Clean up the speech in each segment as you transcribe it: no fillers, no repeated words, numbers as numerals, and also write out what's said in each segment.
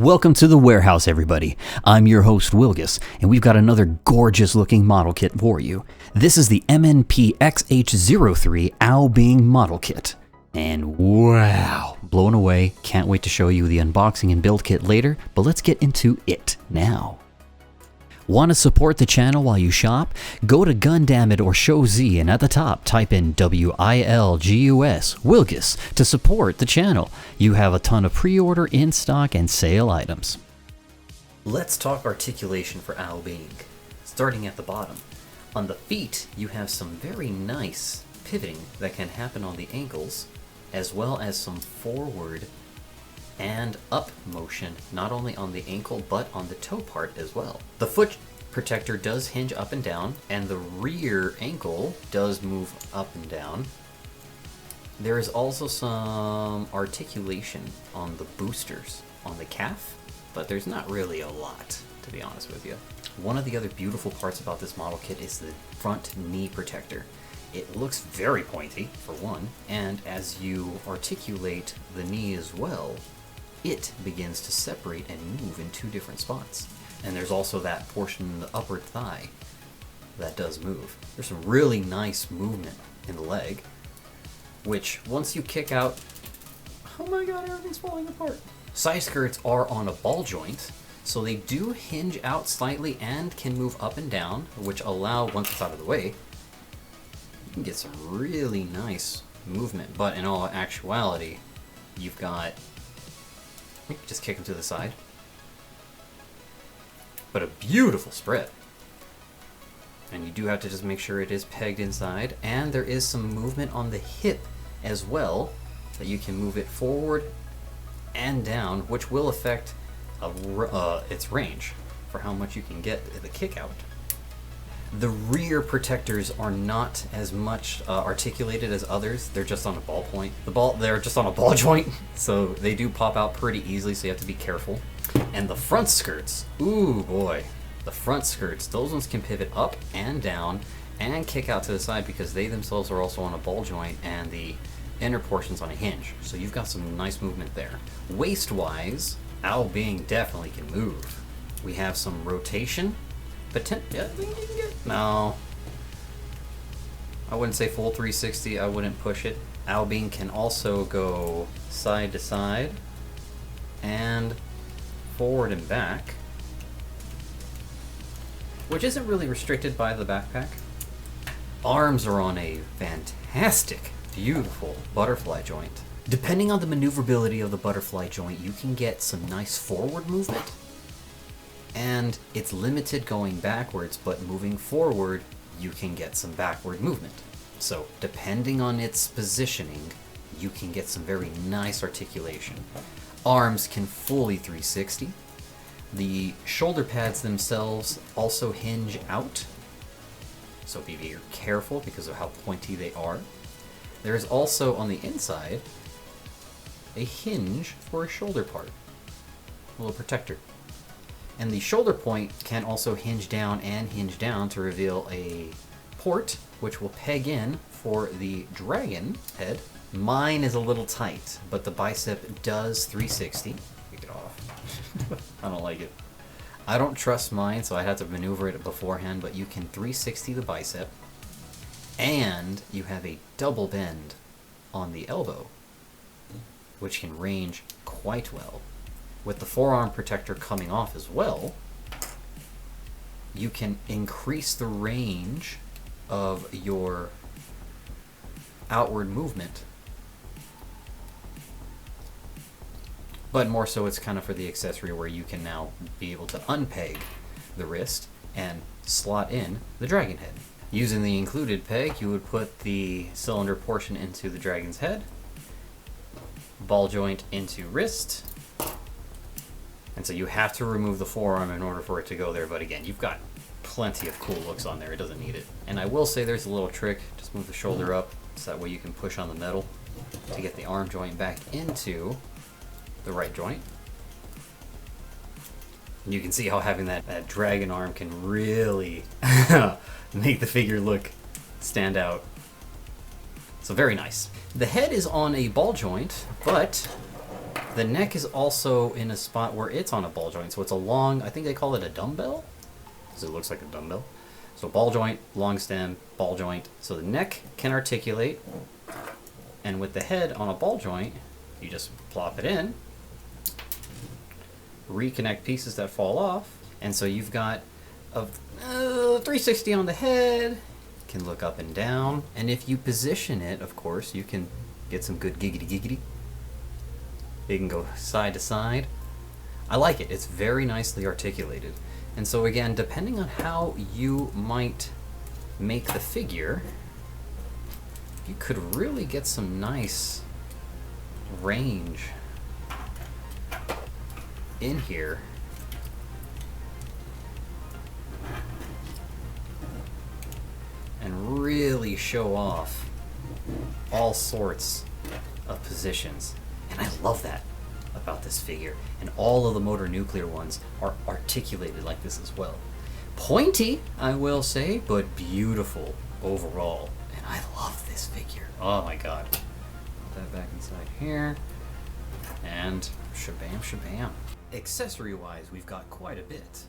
Welcome to the warehouse, everybody. I'm your host, Wilgus, and we've got another gorgeous looking model kit for you. This is the MNP XN03 Owl Being model kit. And wow, blown away. Can't wait to show you the unboxing and build kit later, but let's get into it now. Want to support the channel while you shop? Go to Gundamit or Show Z and at the top type in WILGUS, Wilgus, to support the channel. You have a ton of pre-order, in-stock, and sale items. Let's talk articulation for Owl Being. Starting at the bottom. On the feet, you have some very nice pivoting that can happen on the ankles, as well as some forward and up motion, not only on the ankle but on the toe part as well. The foot protector does hinge up and down, and the rear ankle does move up and down. There is also some articulation on the boosters on the calf, but there's not really a lot, to be honest with you. One of the other beautiful parts about this model kit is the front knee protector. It looks very pointy, for one, and as you articulate the knee as well, it begins to separate and move in two different spots. And there's also that portion in the upper thigh that does move. There's some really nice movement in the leg, which once you kick out, oh my god, everything's falling apart. Side skirts are on a ball joint, so they do hinge out slightly and can move up and down, which allow, once it's out of the way, you can get some really nice movement. But in all actuality, you've got, just kick them to the side. But a beautiful spread. And you do have to just make sure it is pegged inside. And there is some movement on the hip as well, that you can move it forward and down, which will affect its range for how much you can get the kick out. The rear protectors are not as much articulated as others. They're just on a ball point. They're just on a ball joint, so they do pop out pretty easily, so you have to be careful. And the front skirts, ooh boy. The front skirts, those ones can pivot up and down and kick out to the side because they themselves are also on a ball joint and the inner portion's on a hinge. So you've got some nice movement there. Waist-wise, Owl Being definitely can move. We have some rotation. No, I wouldn't say full 360. I wouldn't push it. Owl Being can also go side to side and forward and back, which isn't really restricted by the backpack. Arms are on a fantastic, beautiful butterfly joint. Depending on the maneuverability of the butterfly joint, you can get some nice forward movement. And it's limited going backwards, but moving forward, you can get some backward movement. So depending on its positioning, you can get some very nice articulation. Arms can fully 360. The shoulder pads themselves also hinge out, so be very careful because of how pointy they are. There is also on the inside a hinge for a shoulder part, a little protector. And the shoulder point can also hinge down and hinge down to reveal a port, which will peg in for the dragon head. Mine is a little tight, but the bicep does 360. Take it off. I don't like it. I don't trust mine, so I had to maneuver it beforehand, but you can 360 the bicep, and you have a double bend on the elbow, which can range quite well. With the forearm protector coming off as well, you can increase the range of your outward movement. But more so it's kind of for the accessory where you can now be able to unpeg the wrist and slot in the dragon head. Using the included peg, you would put the cylinder portion into the dragon's head, ball joint into wrist, and so you have to remove the forearm in order for it to go there, but again, you've got plenty of cool looks on there, it doesn't need it. And I will say there's a little trick, just move the shoulder up, so that way you can push on the metal to get the arm joint back into the right joint. And you can see how having that dragon arm can really make the figure look stand out. So very nice. The head is on a ball joint, but The neck is also in a spot where it's on a ball joint, so it's a long, I think they call it a dumbbell, because it looks like a dumbbell. So ball joint, long stem, ball joint. So the neck can articulate, and with the head on a ball joint, you just plop it in, reconnect pieces that fall off, and so you've got a 360 on the head, can look up and down, and if you position it, of course, you can get some good giggity. You can go side to side. I like it. It's very nicely articulated. And so again, depending on how you might make the figure, you could really get some nice range in here. And really show off all sorts of positions. And I love that about this figure. And all of the motor nuclear ones are articulated like this as well. Pointy, I will say, but beautiful overall. And I love this figure. Oh my god. Put that back inside here. And shabam shabam. Accessory wise, we've got quite a bit.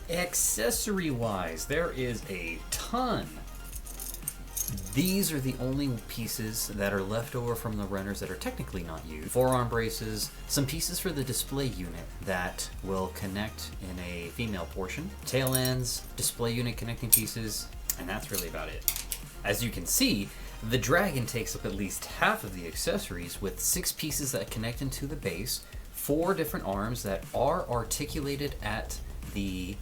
Accessory wise, there is a ton. These are the only pieces that are left over from the runners that are technically not used. Forearm braces, some pieces for the display unit that will connect in a female portion, tail ends, display unit connecting pieces, and that's really about it. As you can see, the Dragon takes up at least half of the accessories with 6 pieces that connect into the base, 4 different arms that are articulated at the,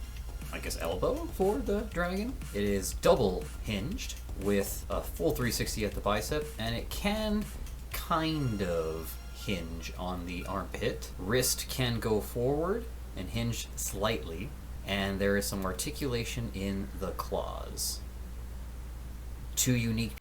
I guess, elbow for the Dragon. It is double hinged with a full 360 at the bicep, and it can kind of hinge on the armpit. Wrist can go forward and hinge slightly, and there is some articulation in the claws. 2 unique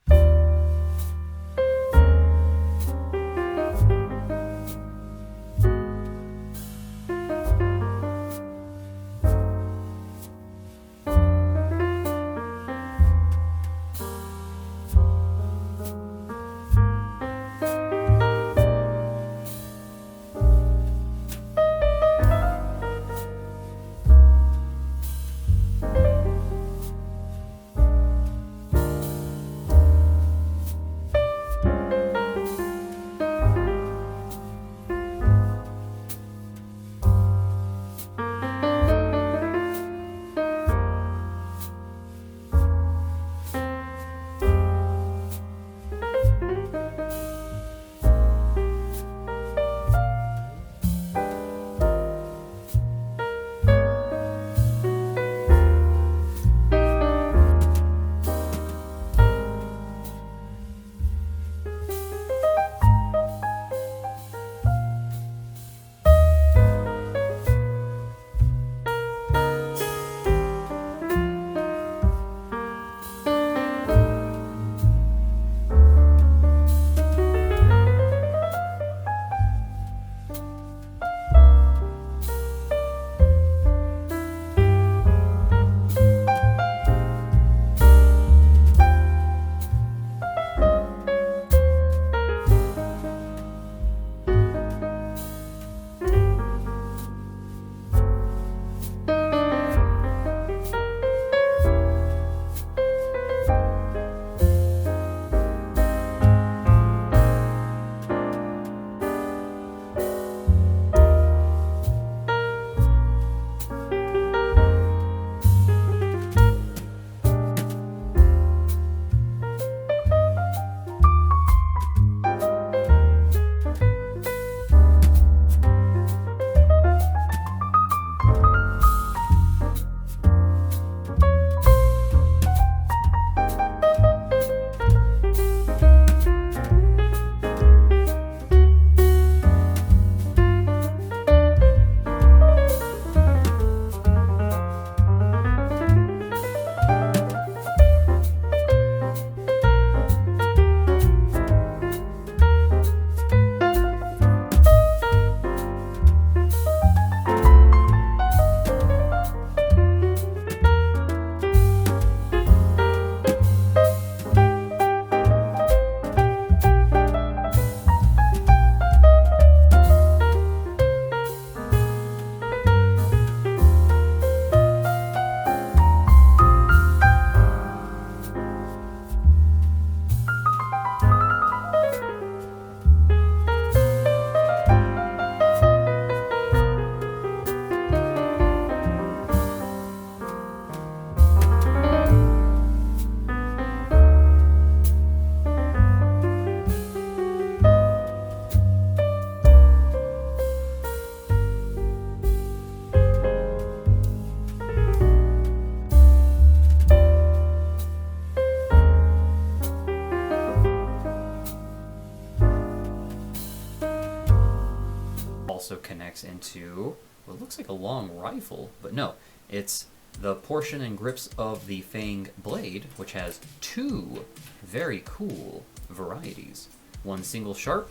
connects into what looks like a long rifle, but no, it's the portion and grips of the Fang blade, which has two very cool varieties. One single sharp,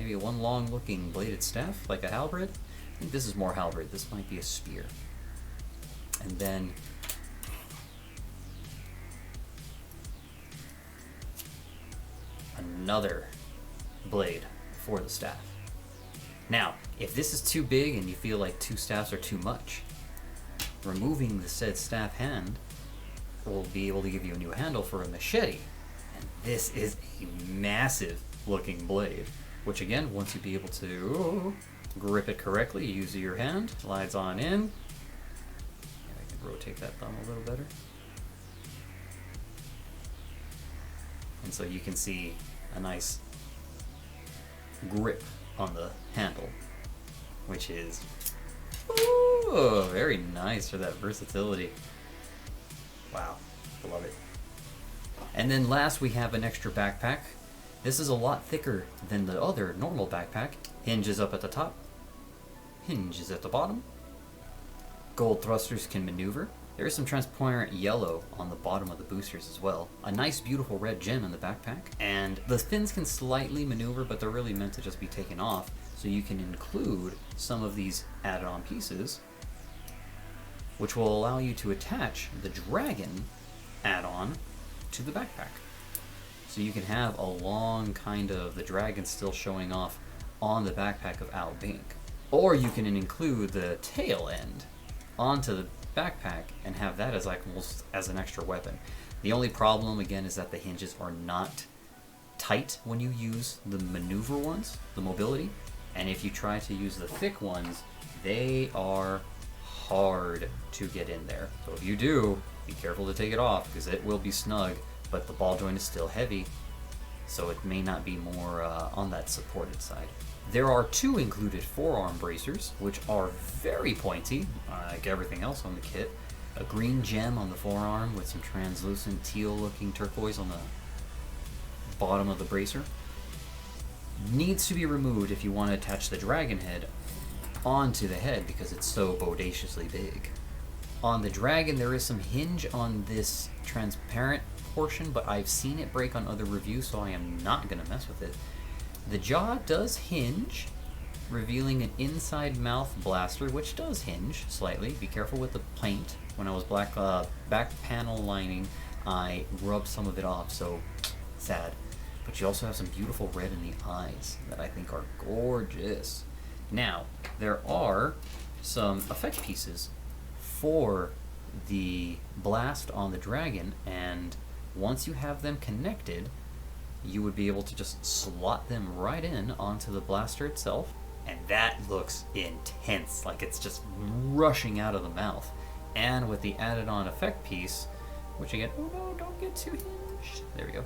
maybe one long looking bladed staff, like a halberd. I think this is more halberd, this might be a spear. And then another blade for the staff. Now, if this is too big and you feel like two staffs are too much, removing the said staff hand will be able to give you a new handle for a machete. And this is a massive looking blade, which again, once you be able to grip it correctly, use your hand, slides on in. I can rotate that thumb a little better. And so you can see a nice grip on the handle, which is very nice for that versatility. Wow, I love it. And then last we have an extra backpack. This is a lot thicker than the other normal backpack. Hinges up at the top, hinges at the bottom. Gold thrusters can maneuver. There is some transparent yellow on the bottom of the boosters as well. A nice beautiful red gem in the backpack. And the fins can slightly maneuver, but they're really meant to just be taken off. So you can include some of these added-on pieces, which will allow you to attach the dragon add-on to the backpack. So you can have a long kind of the dragon still showing off on the backpack of Al Bink. Or you can include the tail end onto the backpack and have that as like almost as an extra weapon. The only problem again is that the hinges are not tight when you use the maneuver ones, the mobility, and if you try to use the thick ones, they are hard to get in there. So if you do, be careful to take it off because it will be snug, but the ball joint is still heavy, so it may not be more on that supported side. There are two included forearm bracers, which are very pointy, like everything else on the kit. A green gem on the forearm with some translucent teal-looking turquoise on the bottom of the bracer. Needs to be removed if you want to attach the dragon head onto the head because it's so bodaciously big. On the dragon, there is some hinge on this transparent portion, but I've seen it break on other reviews, so I am not going to mess with it. The jaw does hinge, revealing an inside mouth blaster, which does hinge slightly. Be careful with the paint. When I was back panel lining, I rubbed some of it off, so sad. But you also have some beautiful red in the eyes that I think are gorgeous. Now, there are some effect pieces for the blast on the dragon, and once you have them connected, you would be able to just slot them right in onto the blaster itself, and that looks intense, like it's just rushing out of the mouth. And with the added on effect piece, which again, oh no, don't get too hinged, there we go,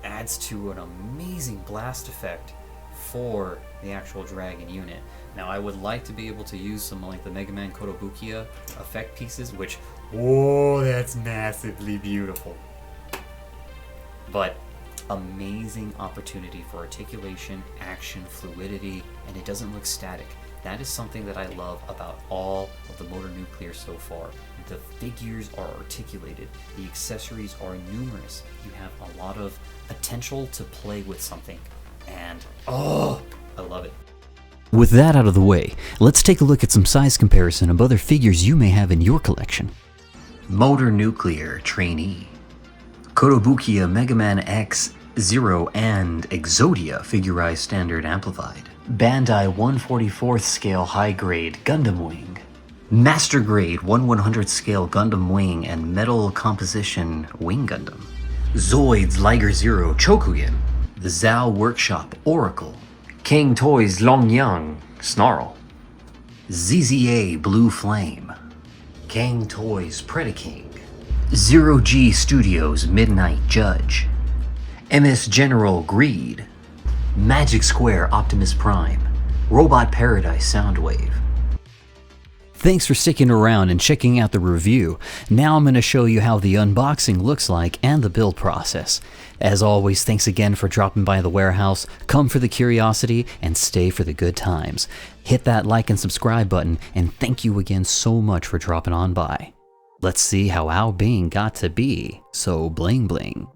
adds to an amazing blast effect for the actual dragon unit. Now I would like to be able to use some like the Mega Man Kotobukiya effect pieces, which, whoa, that's massively beautiful. But amazing opportunity for articulation, action, fluidity, and it doesn't look static. That is something that I love about all of the Motor Nuclear so far. The figures are articulated, the accessories are numerous, you have a lot of potential to play with something, and oh, I love it. With that out of the way, let's take a look at some size comparison of other figures you may have in your collection. Motor Nuclear Trainee, Kotobukiya Mega Man X0 and Exodia Figurized Standard Amplified, Bandai 1/44th Scale High Grade Gundam Wing, Master Grade 1/100th Scale Gundam Wing and Metal Composition Wing Gundam, Zoids Liger Zero Chokugen, the Zhao Workshop Oracle, King Toys Longyang Snarl, ZZA Blue Flame, King Toys Predaking, Zero G Studios Midnight Judge, MS General Greed, Magic Square Optimus Prime, Robot Paradise Soundwave, Thanks for sticking around and checking out the review. Now I'm going to show you how the unboxing looks like and the build process. As always, thanks again for dropping by the warehouse. Come for the curiosity and stay for the good times. Hit that like and subscribe button, and thank you again so much for dropping on by. Let's see how Ao Bing got to be so bling bling.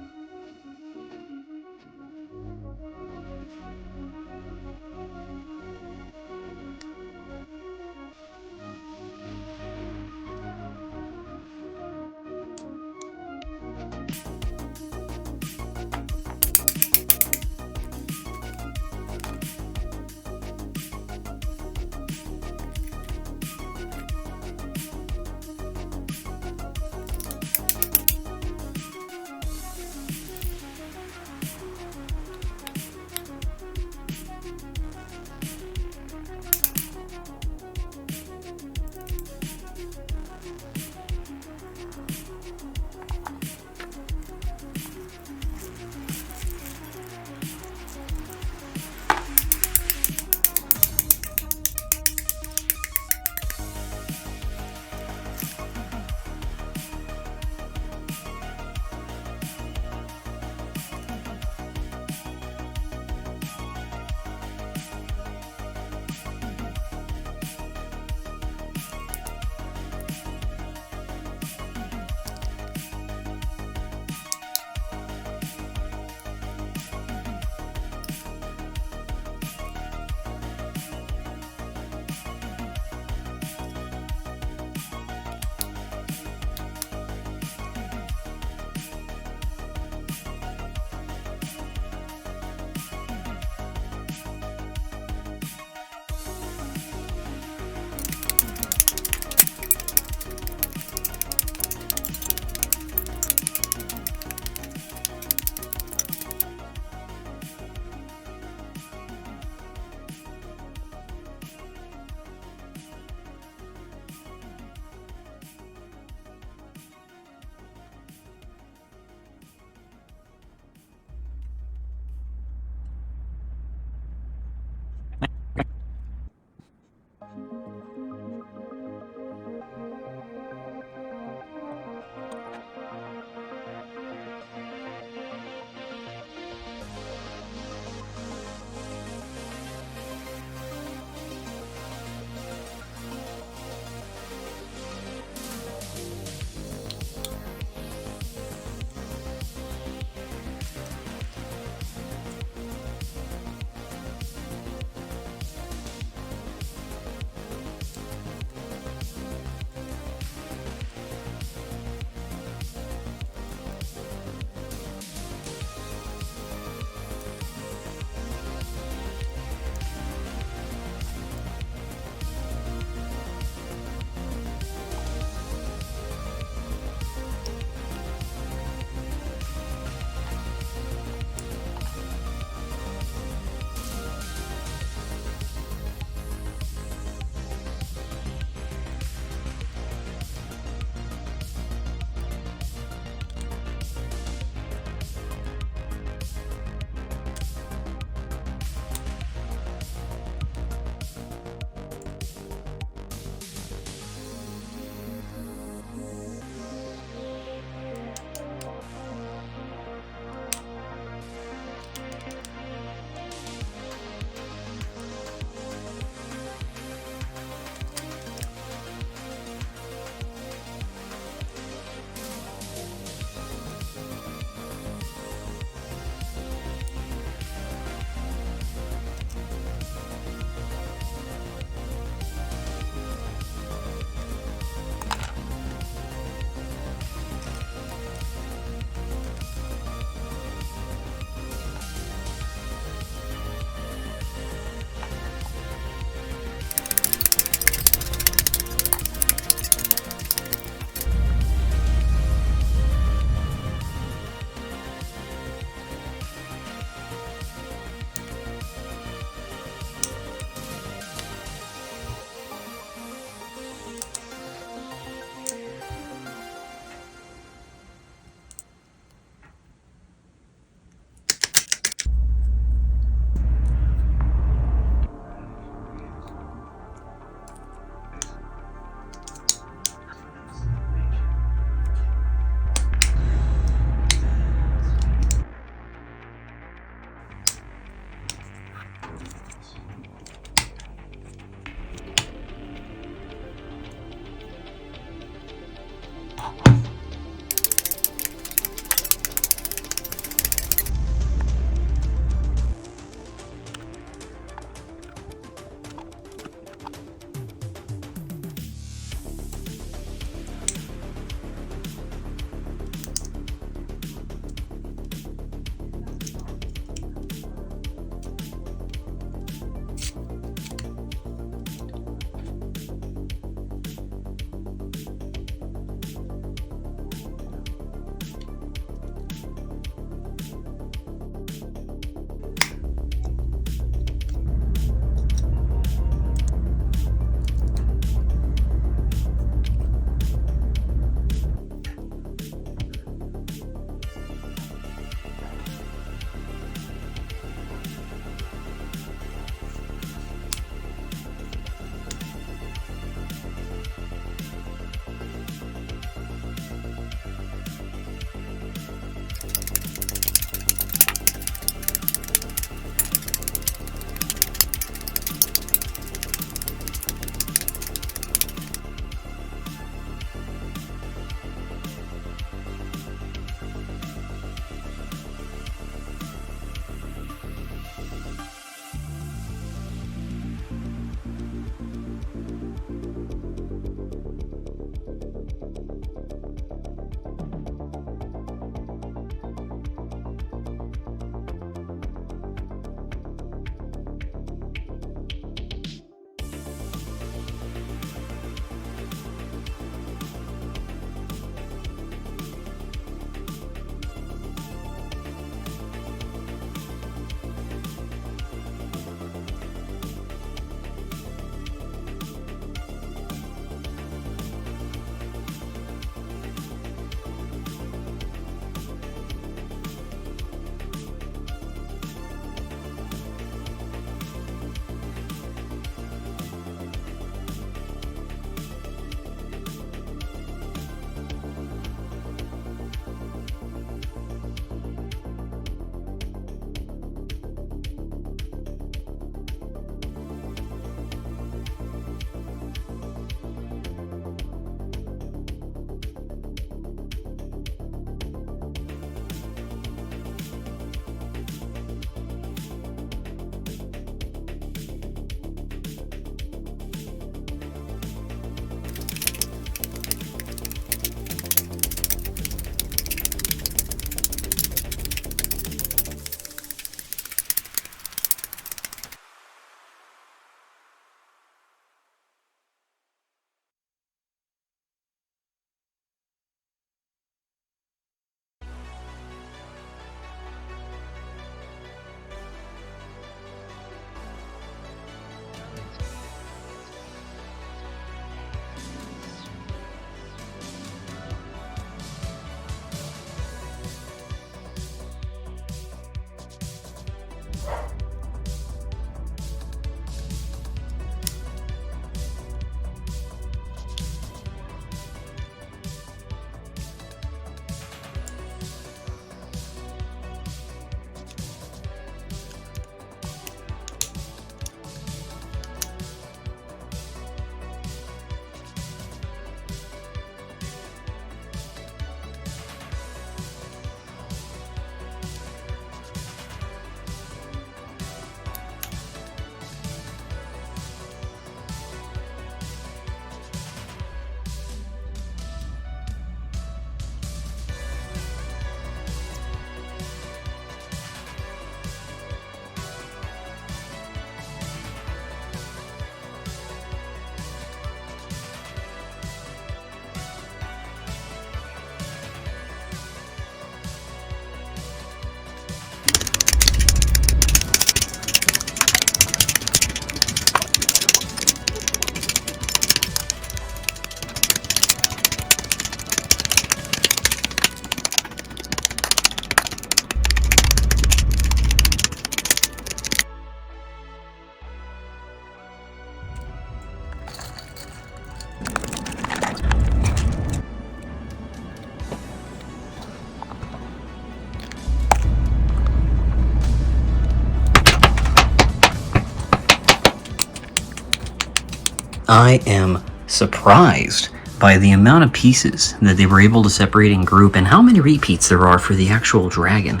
I am surprised by the amount of pieces that they were able to separate and group and how many repeats there are for the actual dragon.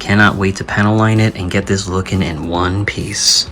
Cannot wait to panel line it and get this looking in one piece.